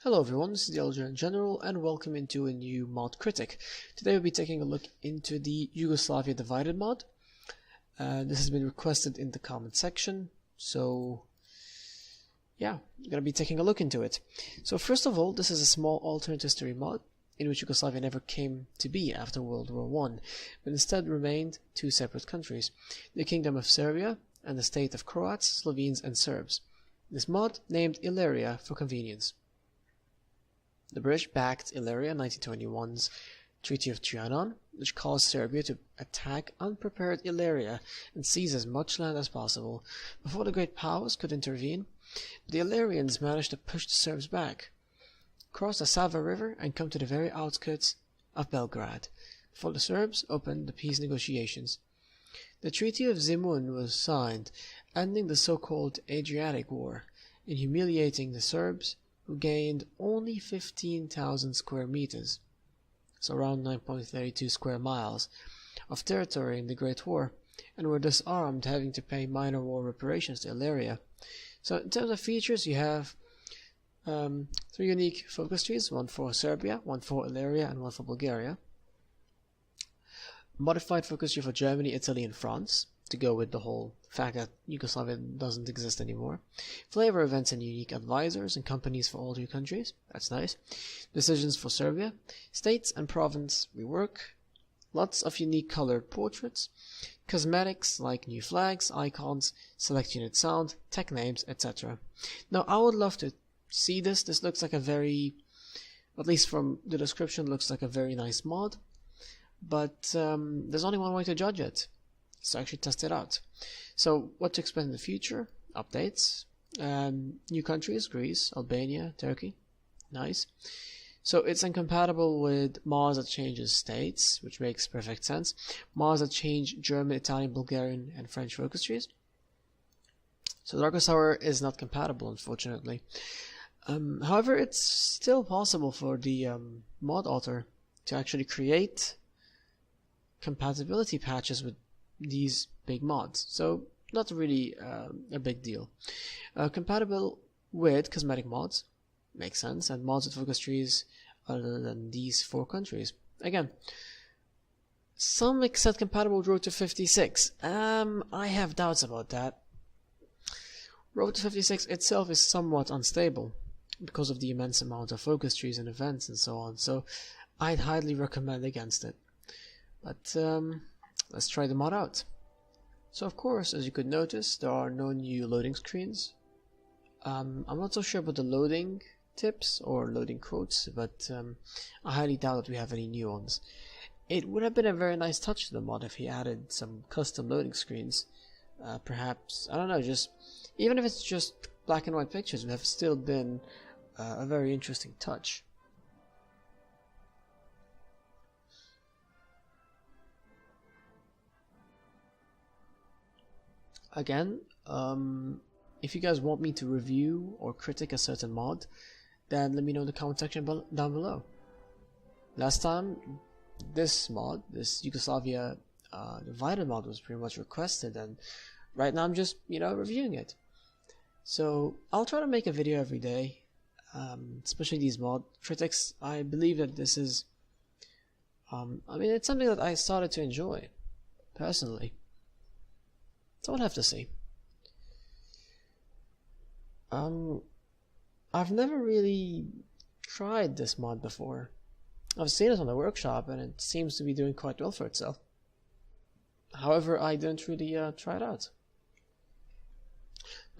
Hello everyone, this is the Algerian General and welcome into a new Mod Critic. Today we'll be taking a look into the Yugoslavia Divided mod. This has been requested in the comment section, so yeah, I'm going to be taking a look into it. So first of all, this is a small alternate history mod in which Yugoslavia never came to be after World War I, but instead remained two separate countries, the Kingdom of Serbia and the state of Croats, Slovenes and Serbs. This mod named Ileria for convenience. The British backed Ileria in 1921's Treaty of Trianon, which caused Serbia to attack unprepared Ileria and seize as much land as possible before the great powers could intervene. The Illyrians managed to push the Serbs back, cross the Sava River and come to the very outskirts of Belgrade, before the Serbs opened the peace negotiations. The Treaty of Zemun was signed, ending the so-called Adriatic War and humiliating the Serbs, who gained only 15,000 square meters, so around 9.32 square miles, of territory in the Great War, and were disarmed, having to pay minor war reparations to Ileria. So in terms of features, you have three unique focus trees, one for Serbia, one for Ileria, and one for Bulgaria. Modified focus tree for Germany, Italy, and France, to go with the whole fact that Yugoslavia doesn't exist anymore. Flavor events and unique advisors and companies for all three countries. That's nice. Decisions for Serbia. States and province rework. Lots of unique colored portraits. Cosmetics like new flags, icons, select unit sound, tech names, etc. Now I would love to see this. This looks like a very, at least from the description, looks like a very nice mod. But there's only one way to judge it. So actually test it out. So what to expect in the future? Updates. New countries, Greece, Albania, Turkey. Nice. So it's incompatible with mods that changes states, which makes perfect sense. Mods that change German, Italian, Bulgarian, and French focus trees. So Darko Sour is not compatible, unfortunately. However, it's still possible for the mod author to actually create compatibility patches with these big mods, so not really a big deal. Compatible with cosmetic mods, makes sense, and mods with focus trees other than these four countries. Again, some said compatible with Road to 56. I have doubts about that. Road to 56 itself is somewhat unstable because of the immense amount of focus trees and events and so on, so I'd highly recommend against it. But let's try the mod out. So of course, as you could notice, there are no new loading screens. I'm not so sure about the loading tips or loading quotes, but I highly doubt that we have any new ones. It would have been a very nice touch to the mod if he added some custom loading screens. Perhaps, I don't know, just even if it's just black and white pictures, would have still been a very interesting touch. Again, if you guys want me to review or critique a certain mod, then let me know in the comment section down below. Last time, this mod, this Yugoslavia Divided mod, was pretty much requested, and right now I'm just, reviewing it. So I'll try to make a video every day, especially these mod critics. I believe that this is, it's something that I started to enjoy, personally. So we'll have to see. I've never really tried this mod before. I've seen it on the workshop and it seems to be doing quite well for itself. However, I didn't really try it out.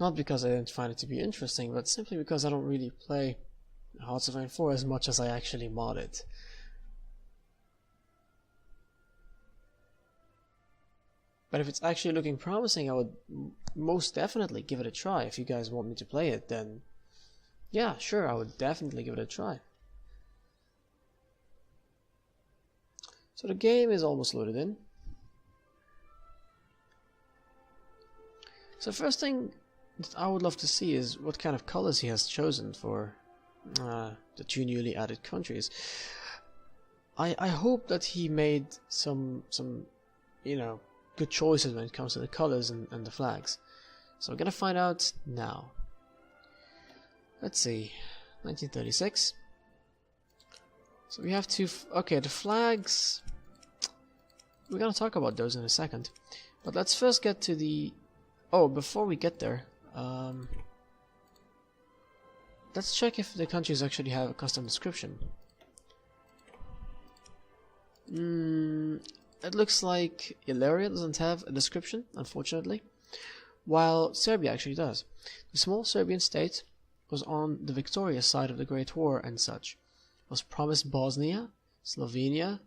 Not because I didn't find it to be interesting, but simply because I don't really play Hearts of Iron 4 as much as I actually mod it. But if it's actually looking promising, I would most definitely give it a try. If you guys want me to play it, then yeah, sure, I would definitely give it a try. So the game is almost loaded in. So first thing that I would love to see is what kind of colors he has chosen for the two newly added countries. I hope that he made some good choices when it comes to the colors and the flags. So we're gonna find out now. Let's see. 1936. So we have two. Okay, the flags. We're gonna talk about those in a second, but let's first get to the. Oh, before we get there, let's check if the countries actually have a custom description. It looks like Illyria doesn't have a description, unfortunately, while Serbia actually does. The small Serbian state was on the victorious side of the Great War and such. Was promised Bosnia, Slavonia,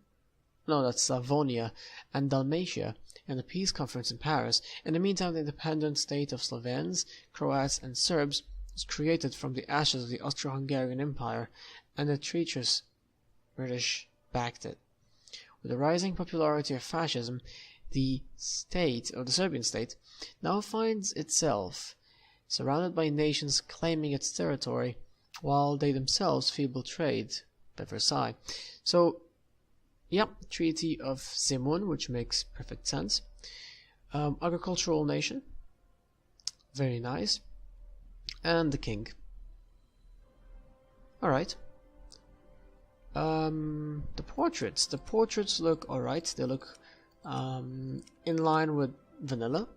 and Dalmatia in the peace conference in Paris. In the meantime, the independent state of Slovens, Croats, and Serbs was created from the ashes of the Austro-Hungarian Empire, and the treacherous British backed it. With the rising popularity of fascism, the Serbian state, now finds itself surrounded by nations claiming its territory, while they themselves feel betrayed by Versailles. So, yeah, Treaty of Zemun, which makes perfect sense. Agricultural nation, very nice. And the king. Alright. The portraits look alright. They look in line with vanilla.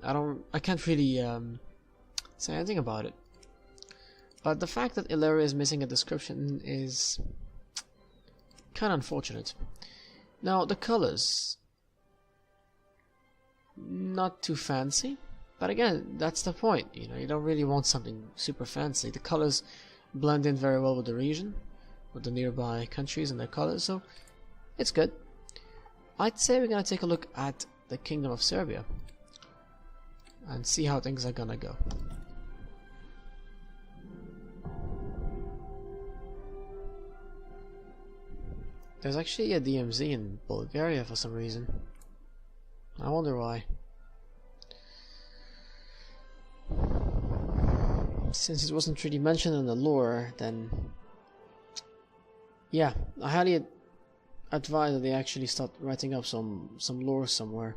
I can't really say anything about it. But the fact that Illyria is missing a description is kind of unfortunate. Now the colors, not too fancy, but again, that's the point. You know, you don't really want something super fancy. The colors blend in very well with the region, with the nearby countries and their colors, so it's good. I'd say we're gonna take a look at the Kingdom of Serbia and see how things are gonna go. There's actually a DMZ in Bulgaria for some reason. I wonder why. Since it wasn't really mentioned in the lore, then yeah, I highly advise that they actually start writing up some lore somewhere,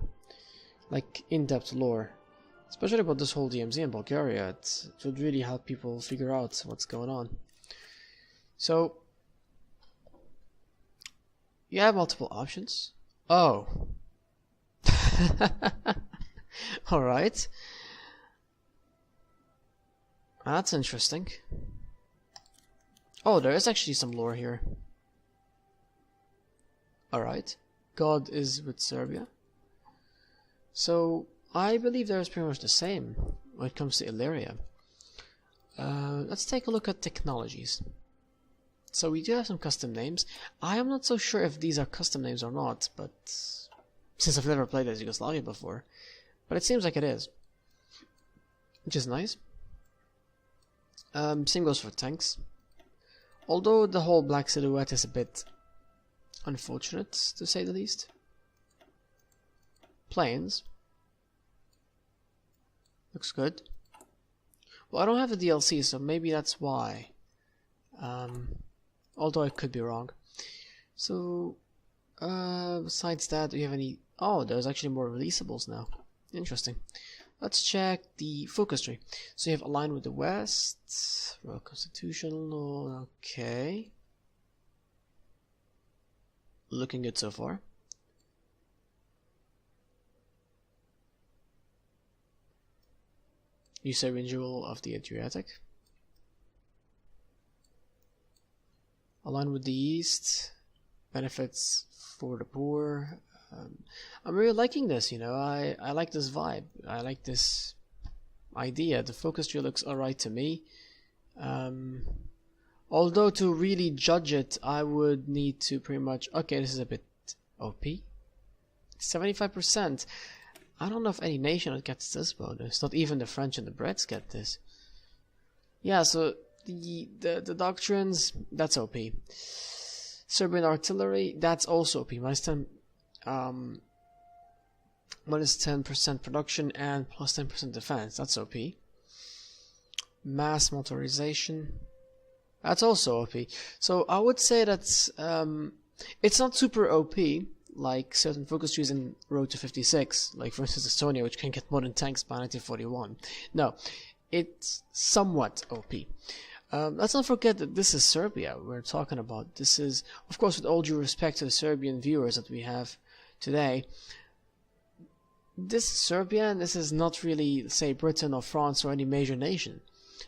like in-depth lore, especially about this whole DMZ in Bulgaria. It would really help people figure out what's going on. So you have multiple options. Oh. Alright. That's interesting. Oh, there is actually some lore here. Alright. God is with Serbia. So, I believe there is pretty much the same when it comes to Illyria. Let's take a look at technologies. So we do have some custom names. I am not so sure if these are custom names or not, but since I've never played as Yugoslavia before, but it seems like it is, which is nice. Same goes for tanks. Although the whole black silhouette is a bit unfortunate, to say the least. Planes. Looks good. Well, I don't have the DLC, so maybe that's why. Although I could be wrong. So, besides that, do you have any... Oh, there's actually more releasables now. Interesting. Let's check the focus tree. So you have aligned with the West, Royal Constitutional, okay. Looking good so far. You say renewal of the Adriatic. Align with the East, benefits for the poor. I'm really liking this, you know. I like this vibe. I like this idea. The focus tree looks alright to me. Although to really judge it, I would need to pretty much... Okay, this is a bit OP. 75%. I don't know if any nation gets this bonus. Not even the French and the Brits get this. Yeah, so the doctrines, that's OP. Serbian artillery, that's also OP. Minus 10% production and plus 10% defense. That's OP. Mass motorization, that's also OP. So I would say that's it's not super OP like certain focus trees in Road to 56, like for instance Estonia, which can get modern tanks by 1941. No, it's somewhat OP. Let's not forget that this is Serbia we're talking about. This is, of course, with all due respect to the Serbian viewers that we have today, this is Serbia, and this is not really, say, Britain or France or any major nation.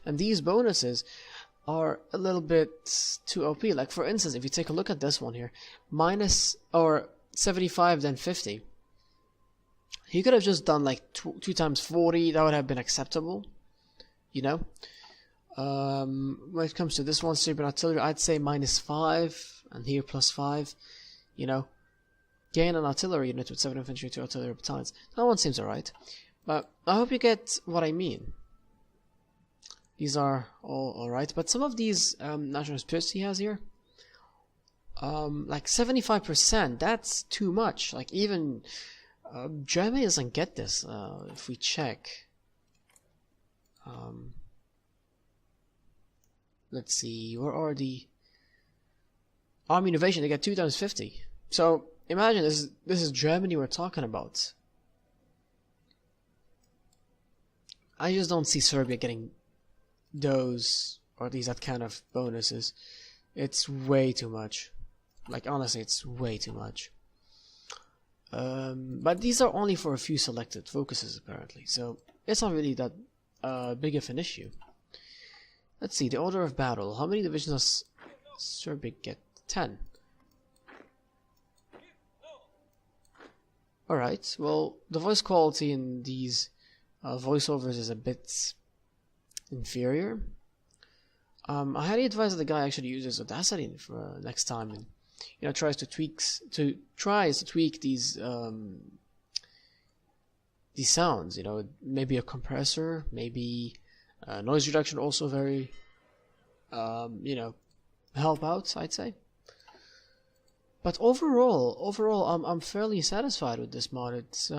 And these bonuses are a little bit too OP. Like, for instance, if you take a look at this one here, minus or 75 then 50. He could have just done like 2 times 40. That would have been acceptable, you know. When it comes to this one, Serbian artillery, I'd say minus 5, and here plus 5, you know. Gain an artillery unit with 7 infantry, 2 artillery battalions. That one seems alright. But I hope you get what I mean. These are all alright, but some of these national spirits he has here, like 75%, that's too much. Like, even Germany doesn't get this. If we check, let's see, where are the army innovation? They get 2 times 50. So imagine this is Germany we're talking about. I just don't see Serbia getting those, or at least that kind of bonuses. It's way too much. Like, honestly, it's way too much. But these are only for a few selected focuses, apparently, so it's not really that big of an issue. Let's see, the order of battle. How many divisions does Serbia get? 10. Alright, well, the voice quality in these voiceovers is a bit inferior. I highly advise that the guy actually uses Audacity for next time, and you know, tries to tweak these sounds. You know, maybe a compressor, maybe noise reduction, also very you know, help out, I'd say. But overall, I'm fairly satisfied with this mod. It's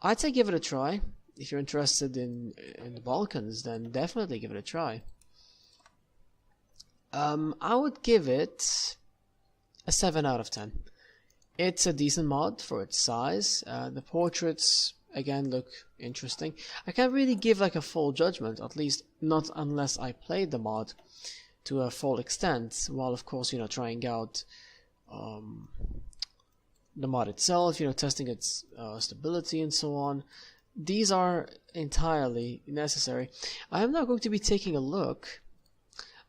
I'd say give it a try. If you're interested in the Balkans, then definitely give it a try. I would give it a 7 out of 10. It's a decent mod for its size. The portraits, again, look interesting. I can't really give like a full judgment, at least not unless I played the mod to a full extent, while of course, you know, trying out the mod itself, you know, testing its stability and so on. These are entirely necessary. I am now going to be taking a look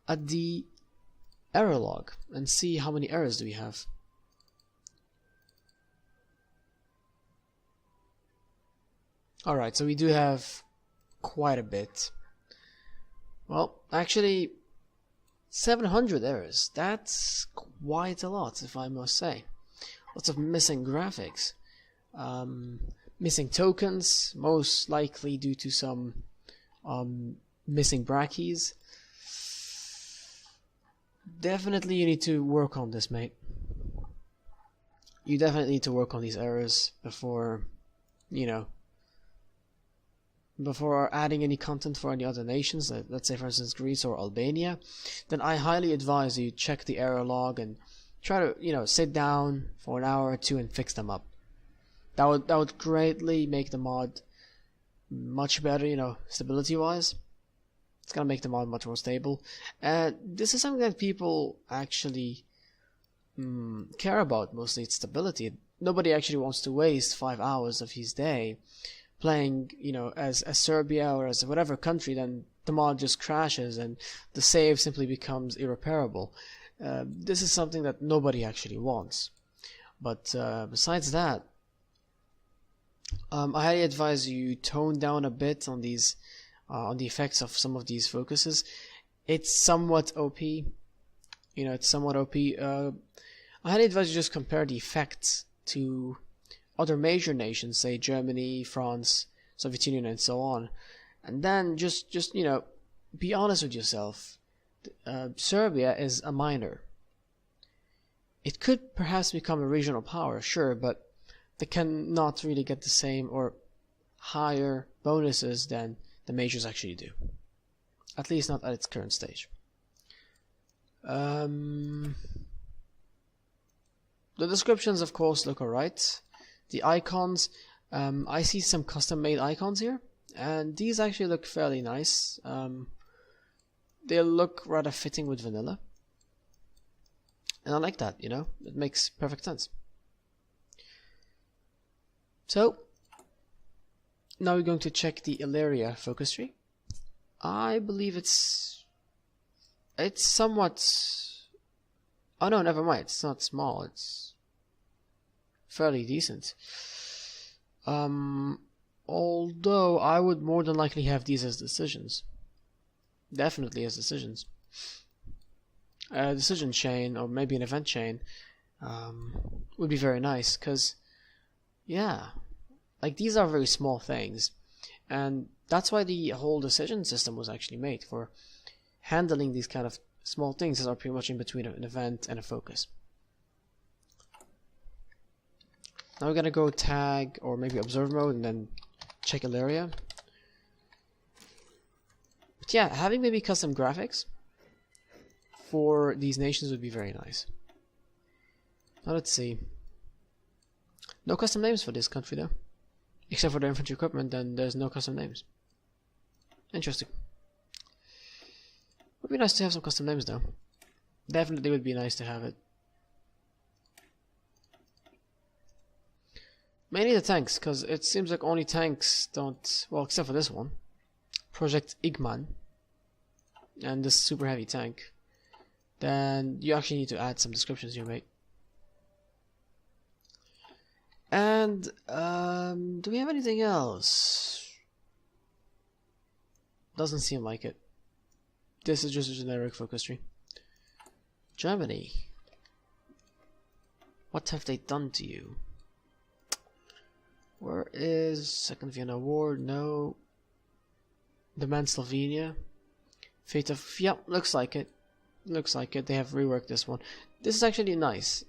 at the error log and see how many errors do we have. Alright, so we do have quite a bit. Well, actually 700 errors. That's quite a lot, if I must say. Lots of missing graphics. Missing tokens, most likely due to some missing brackeys. Definitely you need to work on this, mate. You definitely need to work on these errors before, you know, before adding any content for any other nations, let's say for instance Greece or Albania. Then I highly advise you check the error log and try to, you know, sit down for an hour or two and fix them up. That would greatly make the mod much better, you know, stability wise. It's gonna make the mod much more stable. And this is something that people actually care about, mostly its stability. Nobody actually wants to waste 5 hours of his day playing, you know, as Serbia or as whatever country, then the mod just crashes and the save simply becomes irreparable. This is something that nobody actually wants. But besides that, I highly advise you tone down a bit on these, on the effects of some of these focuses. It's somewhat OP, you know, it's somewhat OP. I highly advise you just compare the effects to other major nations, say Germany, France, Soviet Union, and so on, and then just you know, be honest with yourself. Serbia is a minor. It could perhaps become a regional power, sure, but they cannot really get the same or higher bonuses than the majors actually do. At least not at its current stage. The descriptions, of course, look alright. The icons, I see some custom-made icons here, and these actually look fairly nice. they look rather fitting with vanilla. And I like that, you know, it makes perfect sense. So, now we're going to check the Ilaria focus tree. I believe it's somewhat... Oh no, never mind, it's not small, it's fairly decent. Although I would more than likely have these as decisions. Definitely as decisions. A decision chain, or maybe an event chain, would be very nice, because, yeah, like these are very small things, and that's why the whole decision system was actually made, for handling these kind of small things that are pretty much in between an event and a focus. Now we're gonna go tag, or maybe observe mode, and then check Ilaria. But yeah, having maybe custom graphics for these nations would be very nice. Now let's see. No custom names for this country though. Except for the infantry equipment, then there's no custom names. Interesting. Would be nice to have some custom names though. Definitely would be nice to have it. Mainly the tanks, because it seems like only tanks don't... Well, except for this one. Project Igman. And this super heavy tank. Then you actually need to add some descriptions here, mate. And do we have anything else? Doesn't seem like it. This is just a generic focus tree. Germany. What have they done to you? Where is Second Vienna War? No. Demand Slovenia. Fate of... Yeah, looks like it. Looks like it. They have reworked this one. This is actually nice.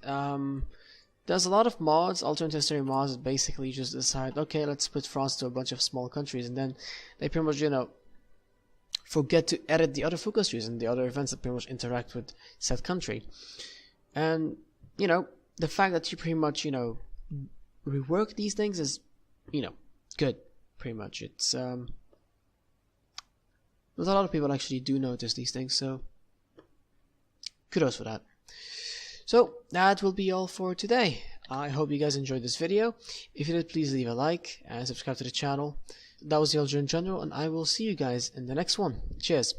There's a lot of mods, alternate history mods, that basically just decide, okay, let's split France to a bunch of small countries, and then they pretty much, you know, forget to edit the other focus trees and the other events that pretty much interact with said country. And, you know, the fact that you pretty much, you know, rework these things is, you know, good, pretty much. It's, but a lot of people actually do notice these things, so kudos for that. So that will be all for today. I hope you guys enjoyed this video. If you did, please leave a like and subscribe to the channel. That was the Algerian General, and I will see you guys in the next one. Cheers.